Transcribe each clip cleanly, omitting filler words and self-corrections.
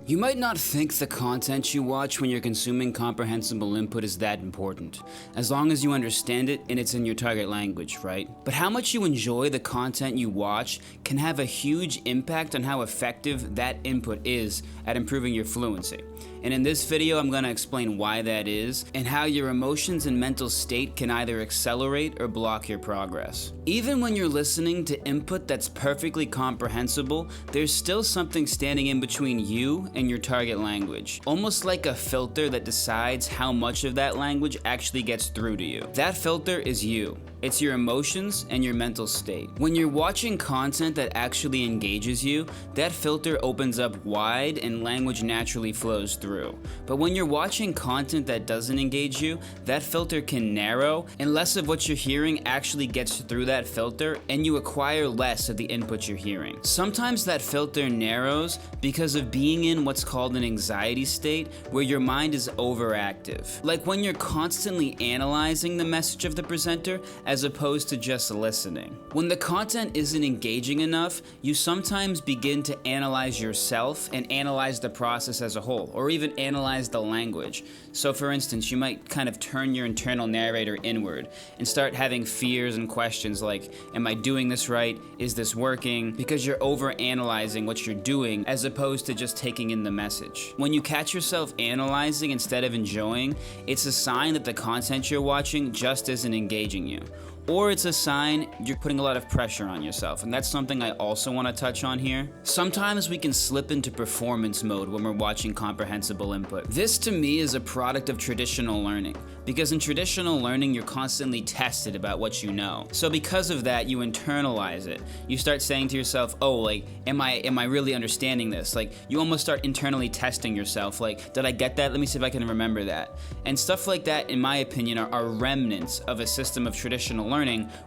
You might not think the content you watch when you're consuming comprehensible input is that important, as long as you understand it and it's in your target language, right? But how much you enjoy the content you watch can have a huge impact on how effective that input is at improving your fluency. And in this video, I'm going to explain why that is and how your emotions and mental state can either accelerate or block your progress. Even when you're listening to input that's perfectly comprehensible, there's still something standing in between you and your target language, almost like a filter that decides how much of that language actually gets through to you. That filter is you. It's your emotions and your mental state. When you're watching content that actually engages you, that filter opens up wide and language naturally flows through. But when you're watching content that doesn't engage you, that filter can narrow and less of what you're hearing actually gets through that filter and you acquire less of the input you're hearing. Sometimes that filter narrows because of being in what's called an anxiety state where your mind is overactive. Like when you're constantly analyzing the message of the presenter as opposed to just listening. When the content isn't engaging enough, you sometimes begin to analyze yourself and analyze the process as a whole, or even analyze the language. So for instance, you might kind of turn your internal narrator inward and start having fears and questions like, am I doing this right? Is this working? Because you're over-analyzing what you're doing as opposed to just taking in the message. When you catch yourself analyzing instead of enjoying, it's a sign that the content you're watching just isn't engaging you. Or it's a sign you're putting a lot of pressure on yourself, and that's something I also want to touch on here. Sometimes we can slip into performance mode when we're watching comprehensible input. This to me is a product of traditional learning, because in traditional learning you're constantly tested about what you know. So because of that, you internalize it. You start saying to yourself, oh, like, am I really understanding this? Like, you almost start internally testing yourself, like, did I get that? Let me see if I can remember that. And stuff like that, in my opinion, are remnants of a system of traditional learning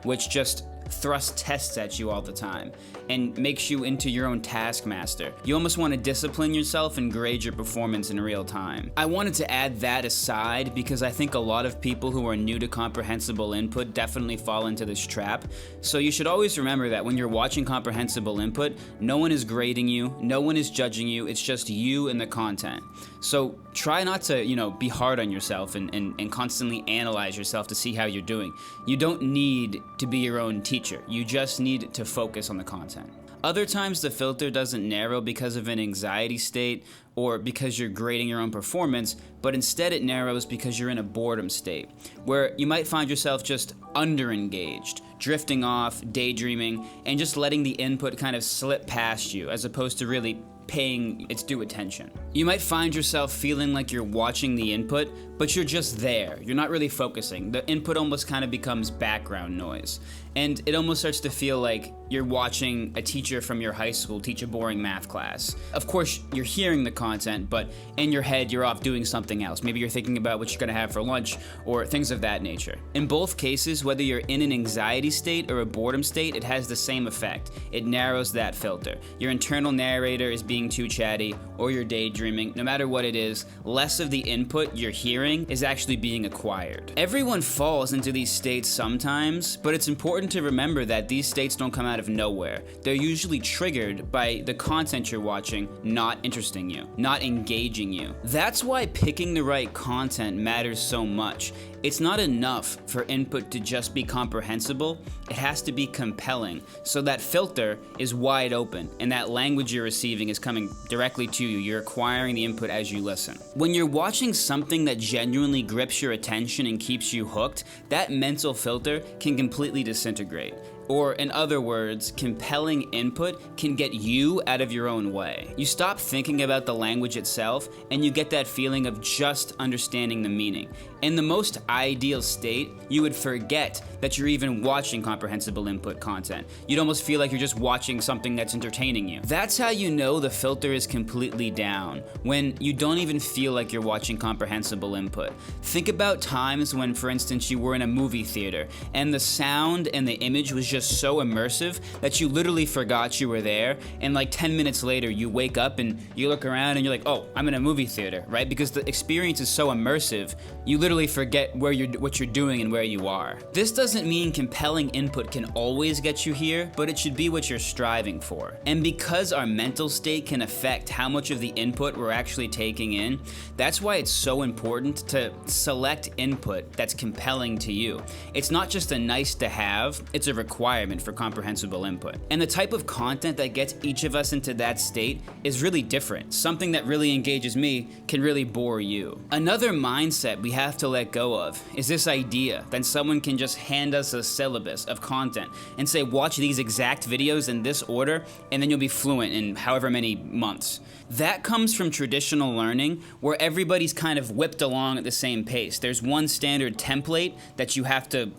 which just thrusts tests at you all the time and makes you into your own taskmaster. You almost want to discipline yourself and grade your performance in real time. I wanted to add that aside because I think a lot of people who are new to comprehensible input definitely fall into this trap. So you should always remember that when you're watching comprehensible input, no one is grading you, no one is judging you, it's just you and the content. So try not to, be hard on yourself and constantly analyze yourself to see how you're doing. You don't need to be your own teacher. You just need to focus on the content. Other times the filter doesn't narrow because of an anxiety state or because you're grading your own performance, but instead it narrows because you're in a boredom state, where you might find yourself just underengaged, drifting off, daydreaming, and just letting the input kind of slip past you as opposed to really paying its due attention. You might find yourself feeling like you're watching the input, but you're just there. You're not really focusing. The input almost kind of becomes background noise. And it almost starts to feel like you're watching a teacher from your high school teach a boring math class. Of course, you're hearing the content, but in your head, you're off doing something else. Maybe you're thinking about what you're gonna have for lunch or things of that nature. In both cases, whether you're in an anxiety state or a boredom state, it has the same effect. It narrows that filter. Your internal narrator is being too chatty or you're daydreaming. No matter what it is, less of the input you're hearing is actually being acquired. Everyone falls into these states sometimes, but it's important to remember that these states don't come out of nowhere. They're usually triggered by the content you're watching not interesting you, not engaging you. That's why picking the right content matters so much. It's not enough for input to just be comprehensible, it has to be compelling, so that filter is wide open and that language you're receiving is coming directly to you. You're acquiring the input as you listen. When you're watching something that genuinely grips your attention and keeps you hooked, that mental filter can completely disintegrate. Or in other words, compelling input can get you out of your own way. You stop thinking about the language itself and you get that feeling of just understanding the meaning. In the most ideal state, you would forget that you're even watching comprehensible input content. You'd almost feel like you're just watching something that's entertaining you. That's how you know the filter is completely down, when you don't even feel like you're watching comprehensible input. Think about times when, for instance, you were in a movie theater and the sound and the image was just so immersive that you literally forgot you were there, and like 10 minutes later you wake up and you look around and you're like, oh, I'm in a movie theater, right? Because the experience is so immersive, you literally forget what you're doing and where you are. This doesn't mean compelling input can always get you here, but it should be what you're striving for. And because our mental state can affect how much of the input we're actually taking in, that's why it's so important to select input that's compelling to you. It's not just a nice to have, it's a requirement for comprehensible input. And the type of content that gets each of us into that state is really different. Something that really engages me can really bore you. Another mindset we have to let go of is this idea that someone can just hand us a syllabus of content and say, watch these exact videos in this order, and then you'll be fluent in however many months. That comes from traditional learning where everybody's kind of whipped along at the same pace. There's one standard template that you have to,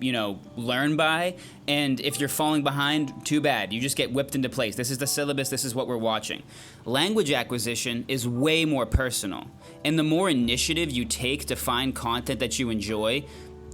learn by, and if you're falling behind, too bad. You just get whipped into place. This is the syllabus, this is what we're watching. Language acquisition is way more personal, and the more initiative you take to find content that you enjoy,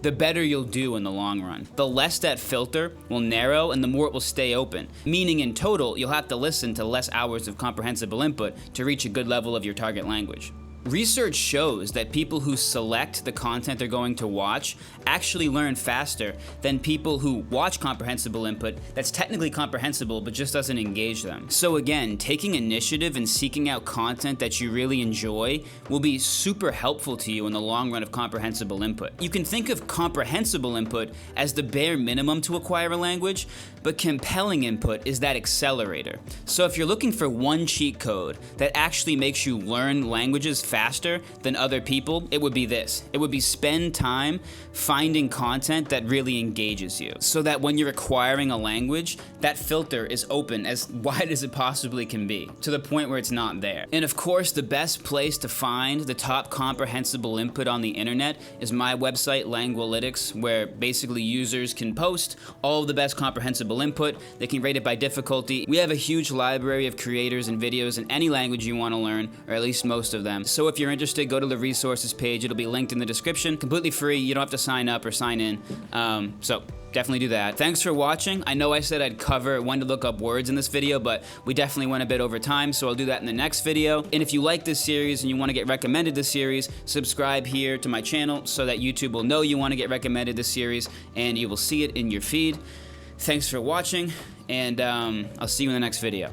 the better you'll do in the long run. The less that filter will narrow and the more it will stay open. Meaning in total, you'll have to listen to less hours of comprehensible input to reach a good level of your target language. Research shows that people who select the content they're going to watch actually learn faster than people who watch comprehensible input that's technically comprehensible but just doesn't engage them. So again, taking initiative and seeking out content that you really enjoy will be super helpful to you in the long run of comprehensible input. You can think of comprehensible input as the bare minimum to acquire a language, but compelling input is that accelerator. So if you're looking for one cheat code that actually makes you learn languages faster than other people, it would be this. It would be spend time finding content that really engages you, so that when you're acquiring a language, that filter is open as wide as it possibly can be, to the point where it's not there. And of course, the best place to find the top comprehensible input on the internet is my website, Lengualytics, where basically users can post all of the best comprehensible input. They can rate it by difficulty. We have a huge library of creators and videos in any language you want to learn, or at least most of them. So if you're interested, go to the resources page. It'll be linked in the description. Completely free. You don't have to sign up or sign in. So definitely do that. Thanks for watching. I know I said I'd cover when to look up words in this video, but we definitely went a bit over time, so I'll do that in the next video. And if you like this series and you want to get recommended this series, subscribe here to my channel so that YouTube will know you want to get recommended this series and you will see it in your feed. Thanks for watching, and I'll see you in the next video.